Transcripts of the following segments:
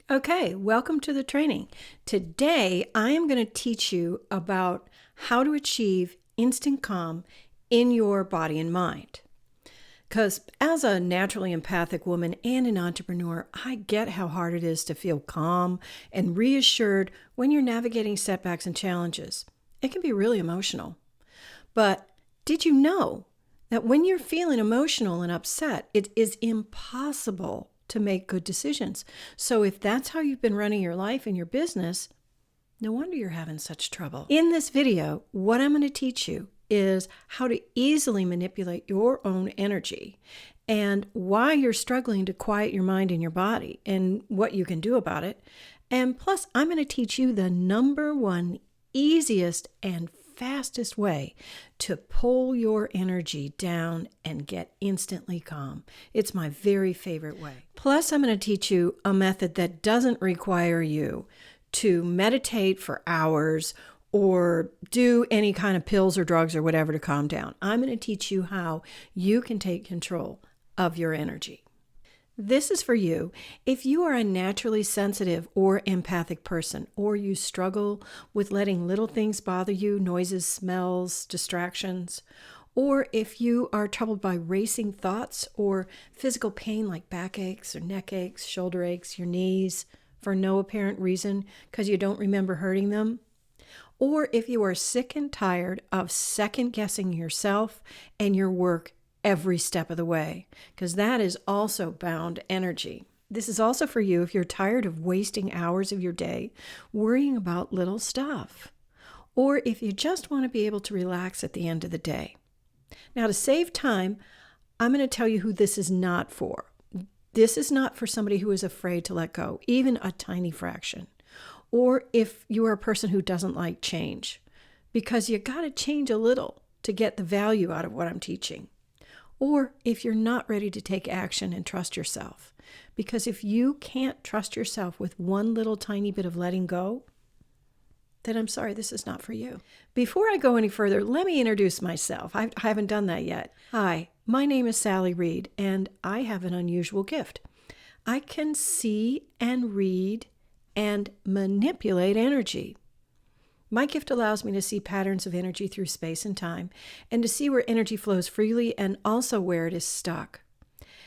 Okay, welcome to the training. Today, I am going to teach you about how to achieve instant calm in your body and mind. Because as a naturally empathic woman and an entrepreneur, I get how hard it is to feel calm and reassured when you're navigating setbacks and challenges. It can be really emotional. But did you know that when you're feeling emotional and upset, it is impossible to make good decisions? So if that's how you've been running your life and your business, no wonder you're having such trouble. In this video, what I'm going to teach you is how to easily manipulate your own energy and why you're struggling to quiet your mind and your body and what you can do about it. And plus, I'm going to teach you the number one easiest and fastest way to pull your energy down and get instantly calm. It's my very favorite way. Plus, I'm going to teach you a method that doesn't require you to meditate for hours or do any kind of pills or drugs or whatever to calm down. I'm going to teach you how you can take control of your energy. This is for you if you are a naturally sensitive or empathic person, or you struggle with letting little things bother you, noises, smells, distractions, or if you are troubled by racing thoughts or physical pain like backaches or neck aches, shoulder aches, your knees for no apparent reason because you don't remember hurting them, or if you are sick and tired of second-guessing yourself and your work every step of the way, because that is also bound energy. This is also for you if you're tired of wasting hours of your day worrying about little stuff, or if you just want to be able to relax at the end of the day. Now, to save time, I'm going to tell you who this is not for. This is not for somebody who is afraid to let go, even a tiny fraction, or if you are a person who doesn't like change, because you got to change a little to get the value out of what I'm teaching. Or if you're not ready to take action and trust yourself. Because if you can't trust yourself with one little tiny bit of letting go, then I'm sorry, this is not for you. Before I go any further, let me introduce myself. I haven't done that yet. Hi, my name is Sally Reed, and I have an unusual gift. I can see and read and manipulate energy. My gift allows me to see patterns of energy through space and time, and to see where energy flows freely and also where it is stuck.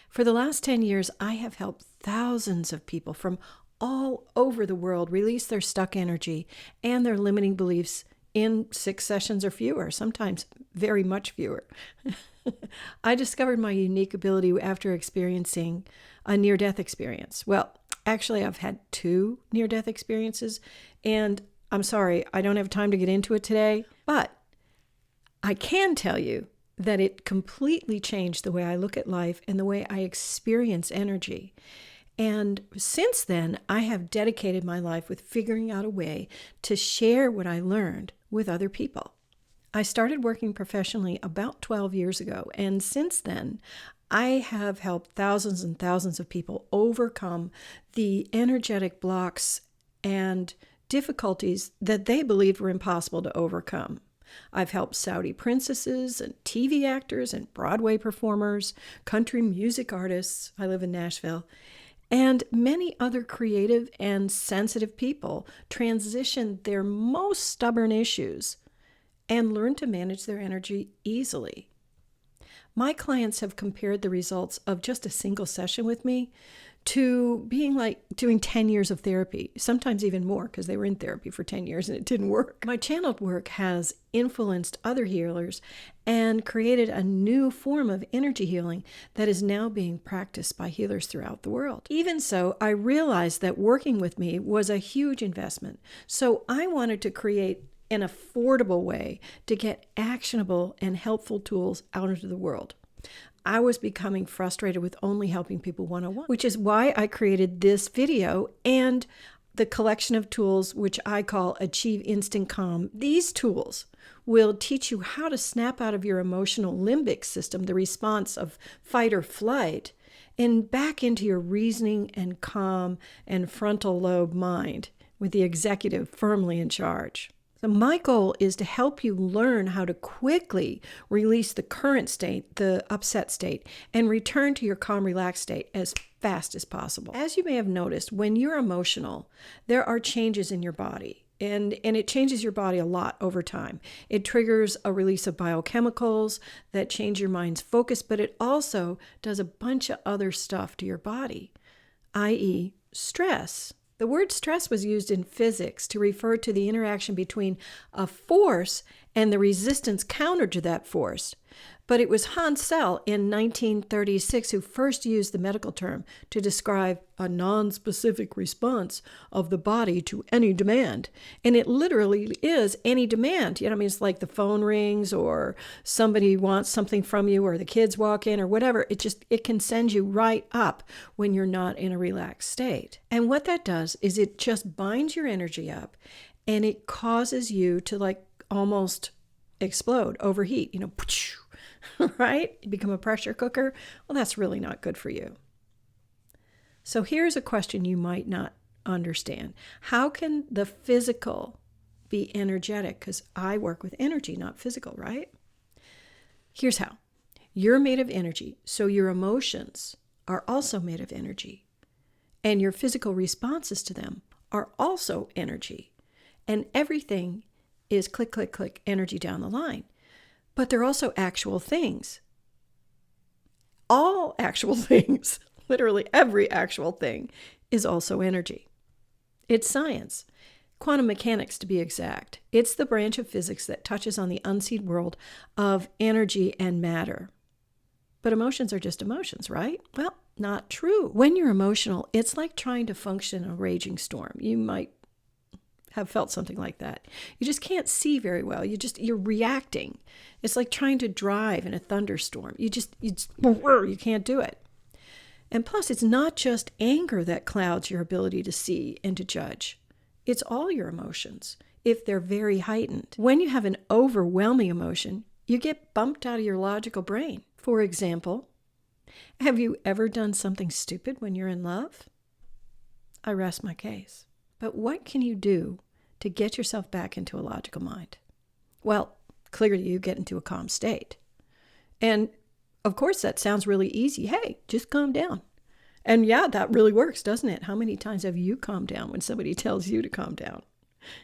For the last 10 years, I have helped thousands of people from all over the world release their stuck energy and their limiting beliefs in 6 sessions or fewer, sometimes very much fewer. I discovered my unique ability after experiencing a near-death experience. Well, actually, I've had 2 near-death experiences, and I'm sorry, I don't have time to get into it today, but I can tell you that it completely changed the way I look at life and the way I experience energy. And since then, I have dedicated my life with figuring out a way to share what I learned with other people. I started working professionally about 12 years ago, and since then, I have helped thousands and thousands of people overcome the energetic blocks and difficulties that they believed were impossible to overcome. I've helped Saudi princesses and TV actors and Broadway performers, country music artists, I live in Nashville, and many other creative and sensitive people transition their most stubborn issues and learn to manage their energy easily. My clients have compared the results of just a single session with me to being like doing 10 years of therapy, sometimes even more because they were in therapy for 10 years and it didn't work. My channeled work has influenced other healers and created a new form of energy healing that is now being practiced by healers throughout the world. Even so, I realized that working with me was a huge investment. So I wanted to create an affordable way to get actionable and helpful tools out into the world. I was becoming frustrated with only helping people one-on-one, which is why I created this video and the collection of tools which I call Achieve Instant Calm. These tools will teach you how to snap out of your emotional limbic system, the response of fight or flight, and back into your reasoning and calm and frontal lobe mind with the executive firmly in charge. So my goal is to help you learn how to quickly release the current state, the upset state, and return to your calm, relaxed state as fast as possible. As you may have noticed, when you're emotional, there are changes in your body. And it changes your body a lot over time. It triggers a release of biochemicals that change your mind's focus, but it also does a bunch of other stuff to your body, i.e., stress. The word stress was used in physics to refer to the interaction between a force and the resistance counter to that force. But it was Hans Sell in 1936 who first used the medical term to describe a non-specific response of the body to any demand. And it literally is any demand. You know, I mean, it's like the phone rings or somebody wants something from you or the kids walk in or whatever. It can send you right up when you're not in a relaxed state. And what that does is it just binds your energy up and it causes you to like almost explode, overheat, right? You become a pressure cooker. Well, that's really not good for you. So here's a question you might not understand. How can the physical be energetic? Because I work with energy, not physical, right? Here's how. You're made of energy, so your emotions are also made of energy. And your physical responses to them are also energy. And everything is click, click, click, energy down the line. But they're also actual things. All actual things, literally every actual thing, is also energy. It's science. Quantum mechanics, to be exact. It's the branch of physics that touches on the unseen world of energy and matter. But emotions are just emotions, right? Well, not true. When you're emotional, it's like trying to function in a raging storm. You might have felt something like that. You just can't see very well. You're reacting. It's like trying to drive in a thunderstorm. You can't do it. And plus, it's not just anger that clouds your ability to see and to judge. It's all your emotions, if they're very heightened. When you have an overwhelming emotion, you get bumped out of your logical brain. For example, have you ever done something stupid when you're in love? I rest my case. But what can you do to get yourself back into a logical mind? Well, clearly you get into a calm state. And of course, that sounds really easy. Hey, just calm down. And yeah, that really works, doesn't it? How many times have you calmed down when somebody tells you to calm down?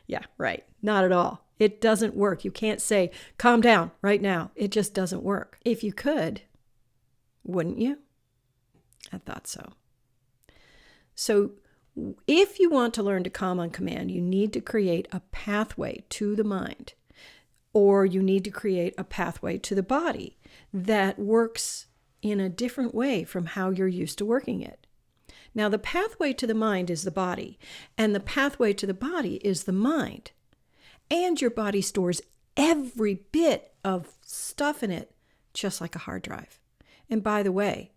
Yeah, right. Not at all. It doesn't work. You can't say, calm down right now. It just doesn't work. If you could, wouldn't you? I thought so. So if you want to learn to calm on command, you need to create a pathway to the mind, or you need to create a pathway to the body that works in a different way from how you're used to working it. Now, the pathway to the mind is the body, and the pathway to the body is the mind. And your body stores every bit of stuff in it, just like a hard drive. And by the way,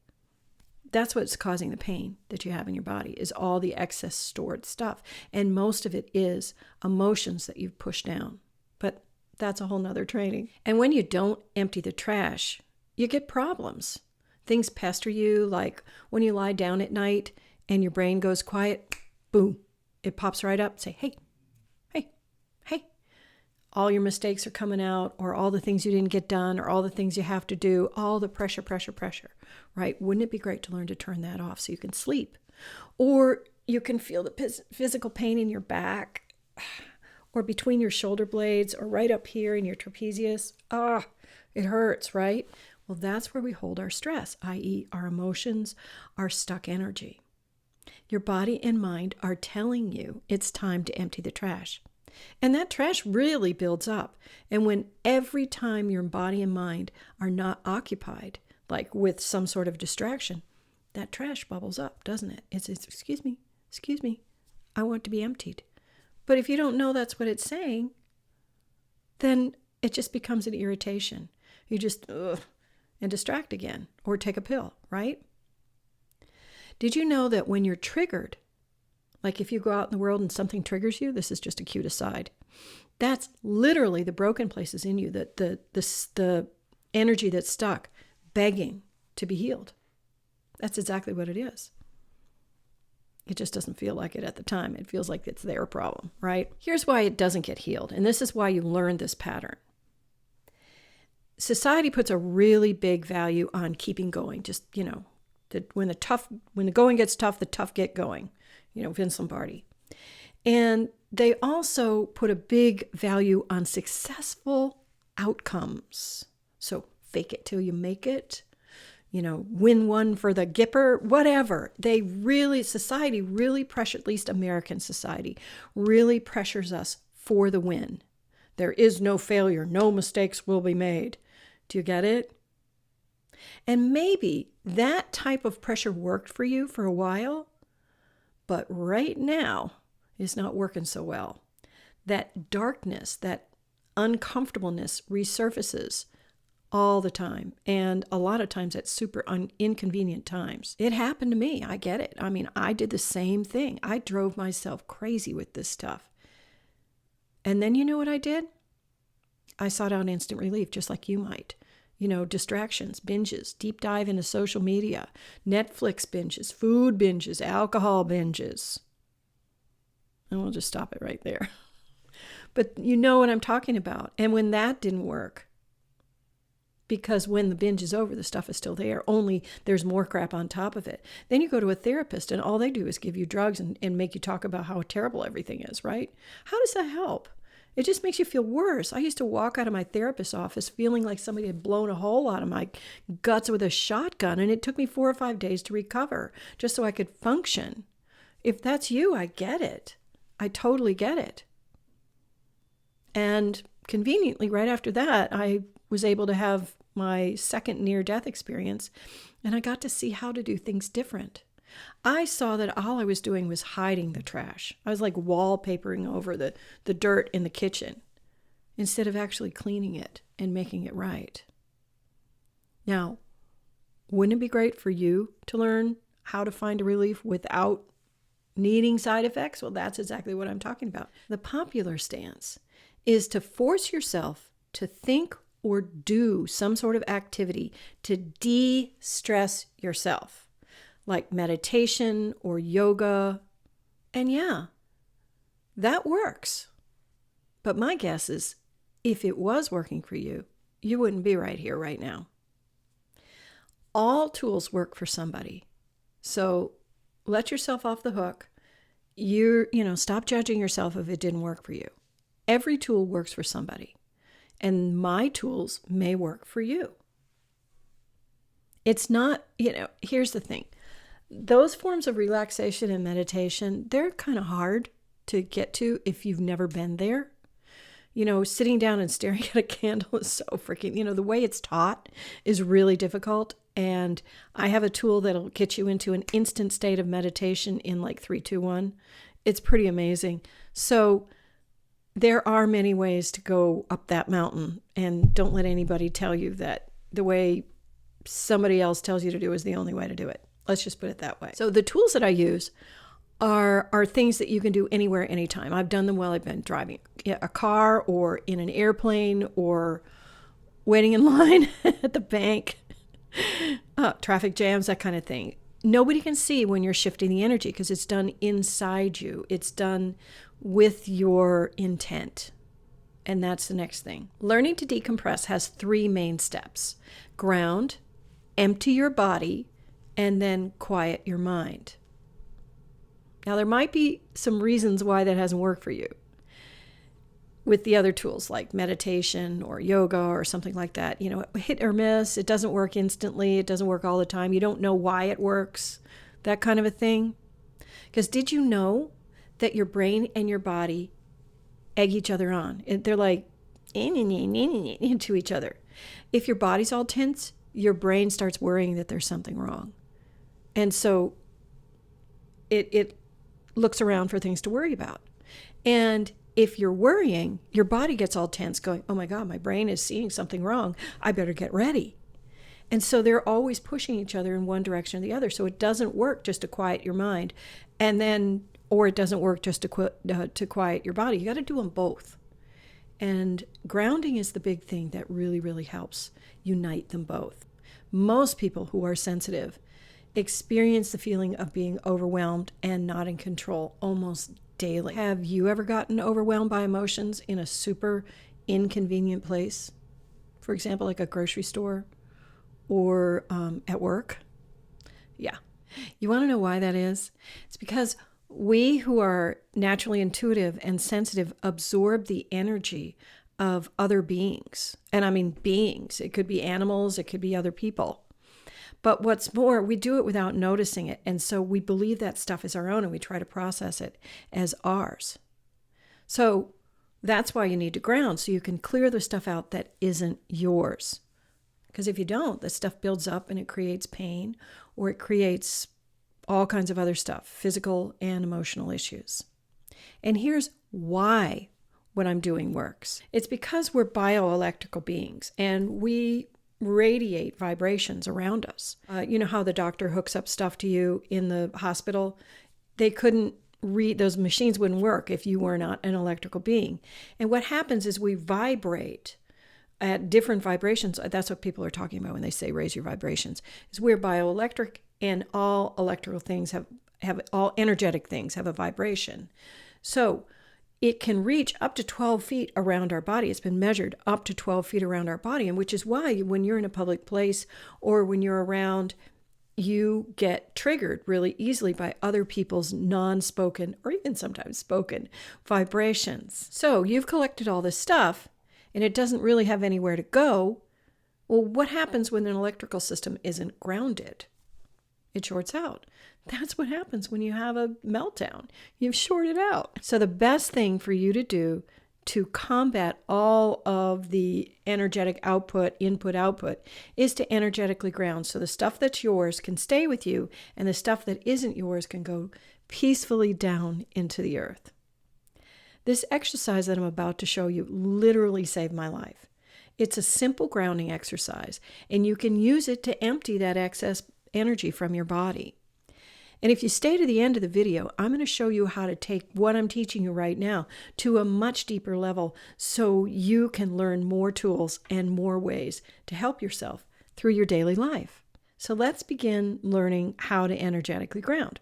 that's what's causing the pain that you have in your body, is all the excess stored stuff. And most of it is emotions that you've pushed down. But that's a whole nother training. And when you don't empty the trash, you get problems. Things pester you, like when you lie down at night and your brain goes quiet, boom, it pops right up. Say, hey. All your mistakes are coming out, or all the things you didn't get done, or all the things you have to do, all the pressure, right? Wouldn't it be great to learn to turn that off so you can sleep? Or you can feel the physical pain in your back, or between your shoulder blades, or right up here in your trapezius. It hurts, right? Well, that's where we hold our stress, i.e. our emotions, our stuck energy. Your body and mind are telling you it's time to empty the trash. And that trash really builds up. And when every time your body and mind are not occupied, like with some sort of distraction, that trash bubbles up, doesn't it? It's excuse me, I want to be emptied. But if you don't know that's what it's saying, then it just becomes an irritation. You just, and distract again, or take a pill, right? Did you know that when you're triggered, like if you go out in the world and something triggers you, this is just a cute aside, that's literally the broken places in you, the energy that's stuck, begging to be healed. That's exactly what it is. It just doesn't feel like it at the time. It feels like it's their problem, right? Here's why it doesn't get healed, and this is why you learn this pattern. Society puts a really big value on keeping going. Just, when the going gets tough, the tough get going. Vince Lombardi. And they also put a big value on successful outcomes. So fake it till you make it. Win one for the Gipper, whatever. Society really pressures, at least American society, really pressures us for the win. There is no failure. No mistakes will be made. Do you get it? And maybe that type of pressure worked for you for a while, but right now is not working so well. That darkness, that uncomfortableness resurfaces all the time, and a lot of times at super inconvenient times. It happened to me. I get it. I mean, I did the same thing. I drove myself crazy with this stuff. And then you know what I did? I sought out instant relief, just like you might. Distractions, binges, deep dive into social media, Netflix binges, food binges, alcohol binges. And we'll just stop it right there. But you know what I'm talking about. And when that didn't work, because when the binge is over, the stuff is still there, only there's more crap on top of it. Then you go to a therapist and all they do is give you drugs and make you talk about how terrible everything is, right? How does that help? It just makes you feel worse. I used to walk out of my therapist's office feeling like somebody had blown a hole out of my guts with a shotgun, and it took me 4 or 5 days to recover just so I could function. If that's you, I get it. I totally get it. And conveniently, right after that, I was able to have my second near-death experience, and I got to see how to do things different. I saw that all I was doing was hiding the trash. I was like wallpapering over the dirt in the kitchen instead of actually cleaning it and making it right. Now, wouldn't it be great for you to learn how to find a relief without needing side effects? Well, that's exactly what I'm talking about. The popular stance is to force yourself to think or do some sort of activity to de-stress yourself, like meditation or yoga. And yeah, that works. But my guess is if it was working for you, you wouldn't be right here right now. All tools work for somebody. So let yourself off the hook. Stop judging yourself if it didn't work for you. Every tool works for somebody. And my tools may work for you. It's not, here's the thing. Those forms of relaxation and meditation, they're kind of hard to get to if you've never been there. Sitting down and staring at a candle is so freaking, the way it's taught is really difficult. And I have a tool that'll get you into an instant state of meditation in like 3, 2, 1. It's pretty amazing. So there are many ways to go up that mountain, and don't let anybody tell you that the way somebody else tells you to do is the only way to do it. Let's just put it that way. So the tools that I use are things that you can do anywhere, anytime. I've done them while I've been driving a car or in an airplane or waiting in line at the bank, traffic jams, that kind of thing. Nobody can see when you're shifting the energy because it's done inside you. It's done with your intent. And that's the next thing. Learning to decompress has 3 main steps. Ground, empty your body, and then quiet your mind. Now, there might be some reasons why that hasn't worked for you with the other tools like meditation or yoga or something like that. Hit or miss. It doesn't work instantly. It doesn't work all the time. You don't know why it works, that kind of a thing. Because did you know that your brain and your body egg each other on? They're like into each other. If your body's all tense, your brain starts worrying that there's something wrong. And so it looks around for things to worry about. And if you're worrying, your body gets all tense going, oh my God, my brain is seeing something wrong. I better get ready. And so they're always pushing each other in one direction or the other. So it doesn't work just to quiet your mind. Or it doesn't work just to quiet your body. You got to do them both. And grounding is the big thing that really, really helps unite them both. Most people who are sensitive experience the feeling of being overwhelmed and not in control almost daily. Have you ever gotten overwhelmed by emotions in a super inconvenient place? For example, like a grocery store or at work? Yeah. You want to know why that is? It's because we who are naturally intuitive and sensitive absorb the energy of other beings. And I mean beings. It could be animals, it could be other people. But what's more, we do it without noticing it. And so we believe that stuff is our own and we try to process it as ours. So that's why you need to ground, so you can clear the stuff out that isn't yours. Because if you don't, the stuff builds up and it creates pain, or it creates all kinds of other stuff, physical and emotional issues. And here's why what I'm doing works. It's because we're bioelectrical beings and we radiate vibrations around us. You know how the doctor hooks up stuff to you in the hospital? They couldn't read, those machines wouldn't work if you were not an electrical being. And what happens is we vibrate at different vibrations. That's what people are talking about when they say raise your vibrations. Is we're bioelectric, and all electrical things have all energetic things have a vibration. So it can reach up to 12 feet around our body. It's been measured up to 12 feet around our body, and which is why when you're in a public place or when you're around, you get triggered really easily by other people's non-spoken or even sometimes spoken vibrations. So you've collected all this stuff and it doesn't really have anywhere to go. Well, what happens when an electrical system isn't grounded? It shorts out. That's what happens when you have a meltdown. You've shorted out. So the best thing for you to do to combat all of the energetic output, output, is to energetically ground. So the stuff that's yours can stay with you, and the stuff that isn't yours can go peacefully down into the earth. This exercise that I'm about to show you literally saved my life. It's a simple grounding exercise, and you can use it to empty that excess energy from your body. And if you stay to the end of the video, I'm going to show you how to take what I'm teaching you right now to a much deeper level so you can learn more tools and more ways to help yourself through your daily life. So let's begin learning how to energetically ground.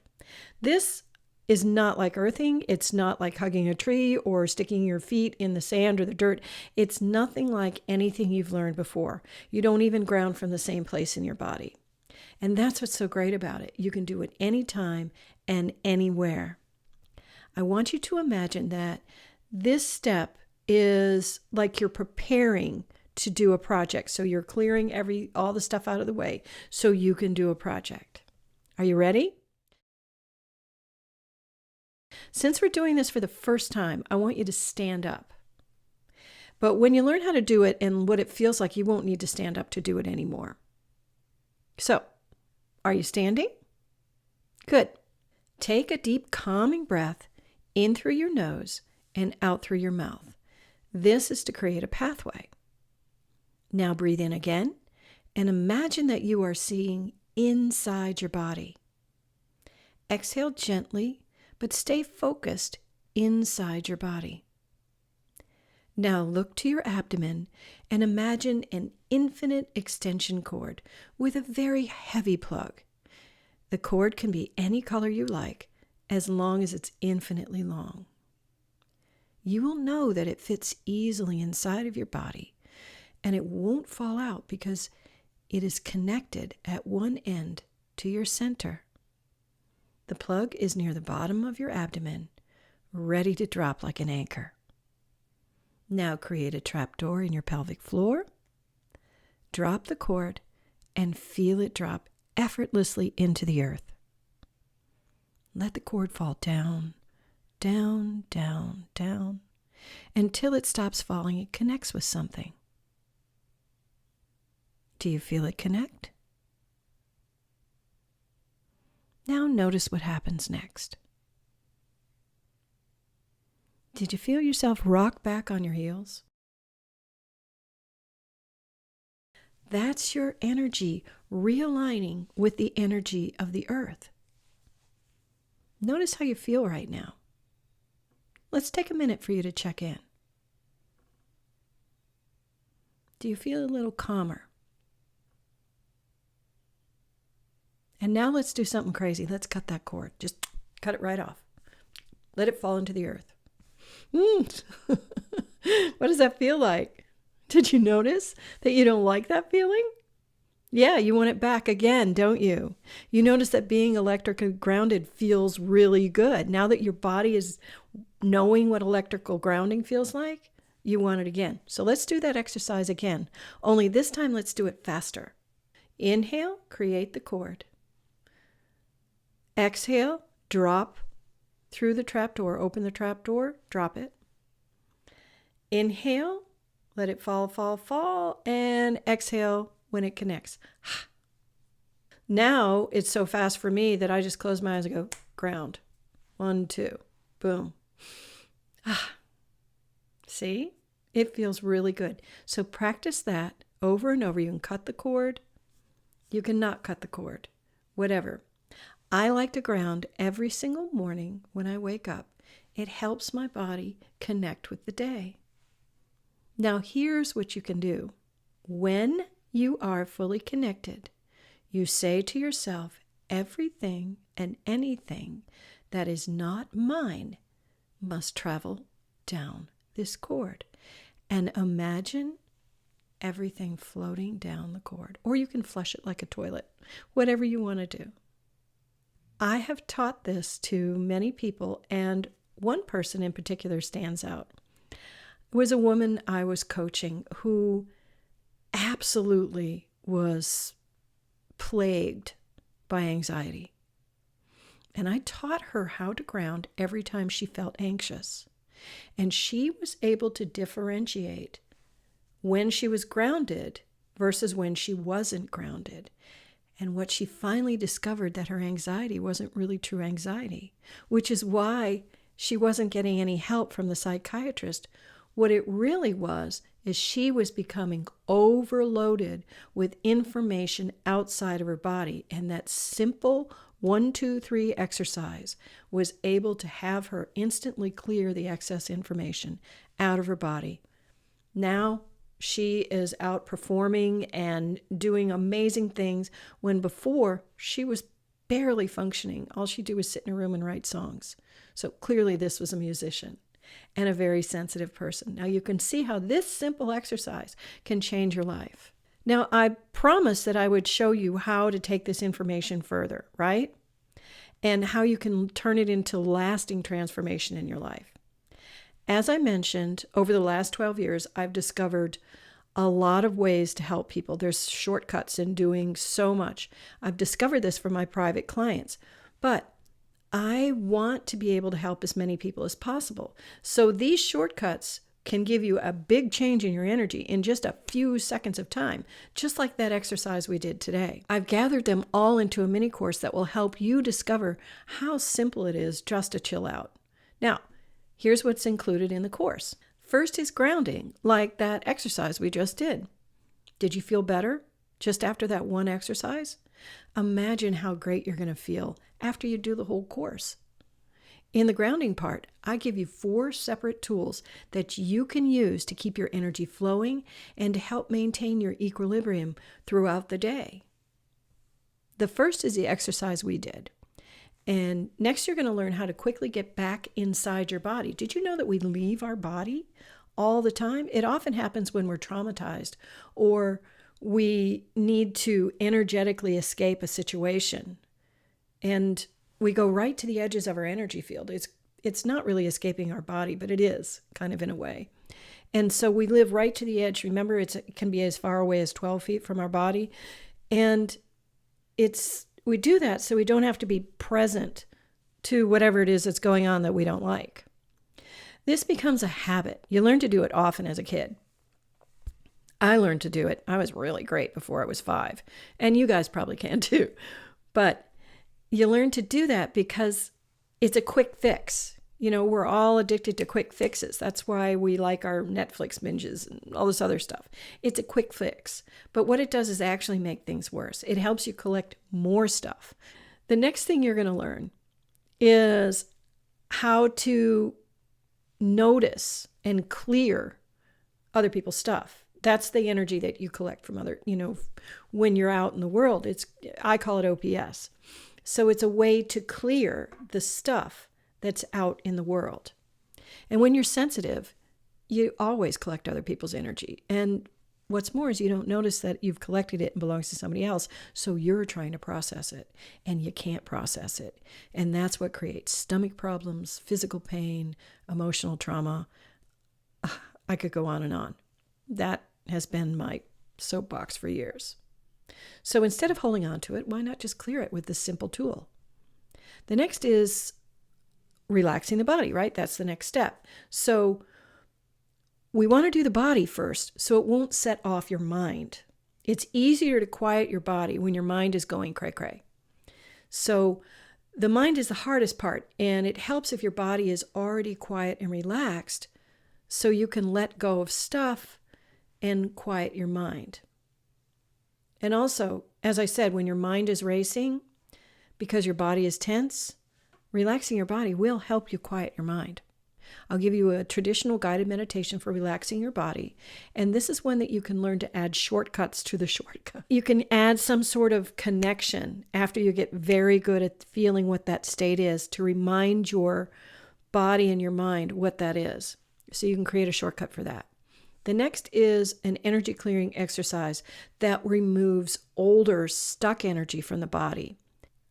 This is not like earthing. It's not like hugging a tree or sticking your feet in the sand or the dirt. It's nothing like anything you've learned before. You don't even ground from the same place in your body. And that's what's so great about it. You can do it anytime and anywhere. I want you to imagine that this step is like you're preparing to do a project. So you're clearing all the stuff out of the way so you can do a project. Are you ready? Since we're doing this for the first time, I want you to stand up. But when you learn how to do it and what it feels like, you won't need to stand up to do it anymore. So, are you standing? Good. Take a deep, calming breath in through your nose and out through your mouth. This is to create a pathway. Now breathe in again and imagine that you are seeing inside your body. Exhale gently, but stay focused inside your body. Now look to your abdomen and imagine an infinite extension cord with a very heavy plug. The cord can be any color you like as long as it's infinitely long. You will know that it fits easily inside of your body and it won't fall out because it is connected at one end to your center. The plug is near the bottom of your abdomen, ready to drop like an anchor. Now create a trapdoor in your pelvic floor. Drop the cord and feel it drop effortlessly into the earth. Let the cord fall down, down, down, down, until it stops falling and connects with something. Do you feel it connect? Now notice what happens next. Did you feel yourself rock back on your heels? That's your energy realigning with the energy of the earth. Notice how you feel right now. Let's take a minute for you to check in. Do you feel a little calmer? And now let's do something crazy. Let's cut that cord. Just cut it right off. Let it fall into the earth. What does that feel like? Did you notice that you don't like that feeling? Yeah, you want it back again, don't you? You notice that being electrically grounded feels really good. Now that your body is knowing what electrical grounding feels like, you want it again. So let's do that exercise again. Only this time, let's do it faster. Inhale, create the cord. Exhale, drop through the trapdoor. Open the trapdoor, drop it. Inhale, let it fall, fall, fall, and exhale when it connects. Now it's so fast for me that I just close my eyes and go, ground. 1, 2, boom. See? It feels really good. So practice that over and over. You can cut the cord. You can not cut the cord. Whatever. I like to ground every single morning when I wake up. It helps my body connect with the day. Now here's what you can do. When you are fully connected, you say to yourself, everything and anything that is not mine must travel down this cord. And imagine everything floating down the cord. Or you can flush it like a toilet, whatever you want to do. I have taught this to many people, and one person in particular stands out. It was a woman I was coaching who absolutely was plagued by anxiety. And I taught her how to ground every time she felt anxious. And she was able to differentiate when she was grounded versus when she wasn't grounded. And what she finally discovered, that her anxiety wasn't really true anxiety, which is why she wasn't getting any help from the psychiatrist. What it really was is she was becoming overloaded with information outside of her body. And that simple 1, 2, 3 exercise was able to have her instantly clear the excess information out of her body. Now she is out performing and doing amazing things when before she was barely functioning. All she'd do was sit in a room and write songs. So clearly this was a musician and a very sensitive person. Now you can see how this simple exercise can change your life. Now I promised that I would show you how to take this information further, right? And how you can turn it into lasting transformation in your life. As I mentioned, over the last 12 years, I've discovered a lot of ways to help people. There's shortcuts in doing so much. I've discovered this for my private clients, but I want to be able to help as many people as possible. So these shortcuts can give you a big change in your energy in just a few seconds of time, just like that exercise we did today. I've gathered them all into a mini course that will help you discover how simple it is just to chill out. Now, here's what's included in the course. First is grounding, like that exercise we just did. Did you feel better just after that one exercise? Imagine how great you're going to feel after you do the whole course. In the grounding part, I give you 4 separate tools that you can use to keep your energy flowing and to help maintain your equilibrium throughout the day. The first is the exercise we did. And next you're going to learn how to quickly get back inside your body. Did you know that we leave our body all the time? It often happens when we're traumatized or we need to energetically escape a situation. And we go right to the edges of our energy field. It's not really escaping our body, but it is kind of in a way. And so we live right to the edge. Remember, it can be as far away as 12 feet from our body. And we do that so we don't have to be present to whatever it is that's going on that we don't like. This becomes a habit. You learn to do it often as a kid. I learned to do it. I was really great before I was 5. And you guys probably can too. But you learn to do that because it's a quick fix. You know, we're all addicted to quick fixes. That's why we like our Netflix binges and all this other stuff. It's a quick fix. But what it does is actually make things worse. It helps you collect more stuff. The next thing you're going to learn is how to notice and clear other people's stuff. That's the energy that you collect from other, when you're out in the world. I call it OPS. So it's a way to clear the stuff that's out in the world. And when you're sensitive, you always collect other people's energy. And what's more is you don't notice that you've collected it and belongs to somebody else. So you're trying to process it and you can't process it. And that's what creates stomach problems, physical pain, emotional trauma. I could go on and on. That has been my soapbox for years. So instead of holding on to it, why not just clear it with this simple tool? The next is relaxing the body, right? That's the next step. So we want to do the body first so it won't set off your mind. It's easier to quiet your body when your mind is going cray-cray. So the mind is the hardest part, and it helps if your body is already quiet and relaxed so you can let go of stuff and quiet your mind. And also, as I said, when your mind is racing because your body is tense, relaxing your body will help you quiet your mind. I'll give you a traditional guided meditation for relaxing your body. And this is one that you can learn to add shortcuts to the shortcut. You can add some sort of connection after you get very good at feeling what that state is to remind your body and your mind what that is. So you can create a shortcut for that. The next is an energy clearing exercise that removes older, stuck energy from the body.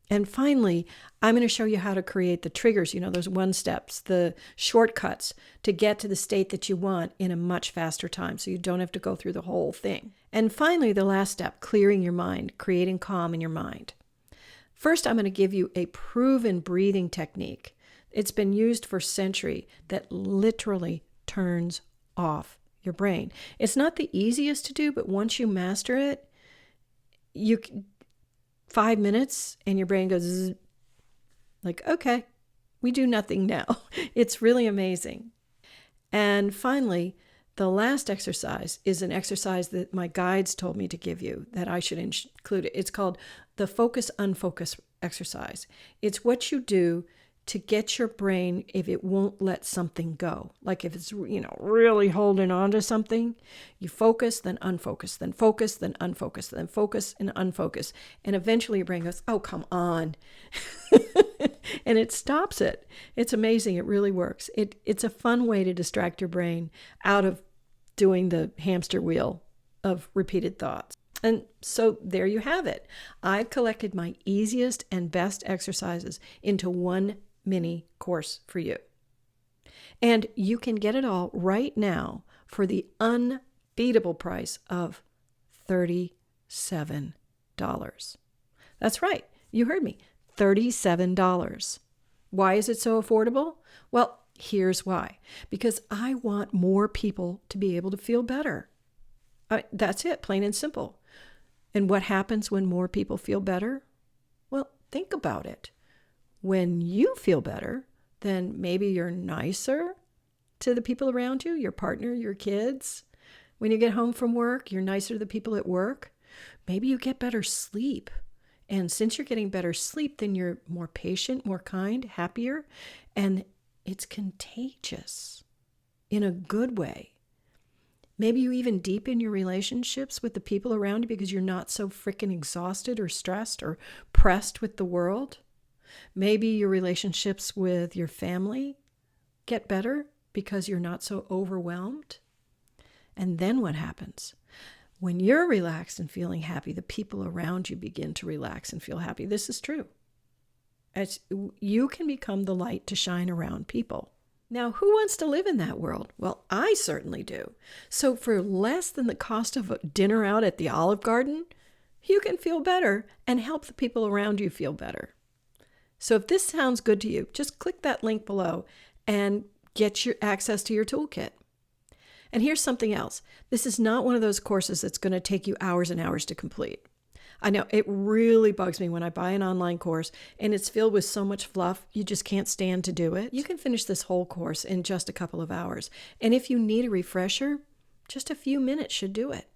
And finally, I'm going to show you how to create the triggers, those 1 steps, the shortcuts to get to the state that you want in a much faster time so you don't have to go through the whole thing. And finally, the last step, clearing your mind, creating calm in your mind. First, I'm going to give you a proven breathing technique. It's been used for centuries that literally turns off your brain. It's not the easiest to do, but once you master it, 5 minutes and your brain goes zzz, like, okay, we do nothing now. It's really amazing. And finally, the last exercise is an exercise that my guides told me to give you that I should include it. It's called the focus unfocus exercise. It's what you do to get your brain if it won't let something go. Like if it's, really holding on to something, you focus, then unfocus, then focus, then unfocus, then focus and unfocus. And eventually your brain goes, oh, come on. And it stops it. It's amazing. It really works. It's a fun way to distract your brain out of doing the hamster wheel of repeated thoughts. And so there you have it. I've collected my easiest and best exercises into one mini course for you. And you can get it all right now for the unbeatable price of $37. That's right. You heard me. $37. Why is it so affordable? Well, here's why. Because I want more people to be able to feel better. That's it, plain and simple. And what happens when more people feel better? Well, think about it. When you feel better, then maybe you're nicer to the people around you, your partner, your kids. When you get home from work, you're nicer to the people at work. Maybe you get better sleep. And since you're getting better sleep, then you're more patient, more kind, happier. And it's contagious in a good way. Maybe you even deepen your relationships with the people around you because you're not so freaking exhausted or stressed or pressed with the world. Maybe your relationships with your family get better because you're not so overwhelmed. And then what happens? When you're relaxed and feeling happy, the people around you begin to relax and feel happy. This is true. You can become the light to shine around people. Now, who wants to live in that world? Well, I certainly do. So for less than the cost of a dinner out at the Olive Garden, you can feel better and help the people around you feel better. So if this sounds good to you, just click that link below and get your access to your toolkit. And here's something else. This is not one of those courses that's going to take you hours and hours to complete. I know it really bugs me when I buy an online course and it's filled with so much fluff, you just can't stand to do it. You can finish this whole course in just a couple of hours. And if you need a refresher, just a few minutes should do it.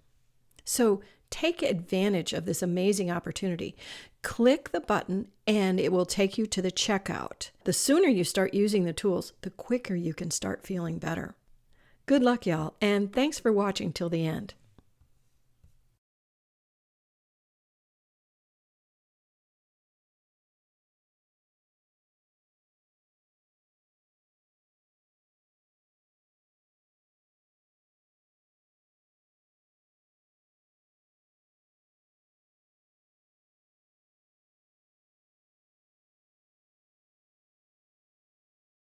So take advantage of this amazing opportunity. Click the button and it will take you to the checkout. The sooner you start using the tools, the quicker you can start feeling better. Good luck, y'all, and thanks for watching till the end.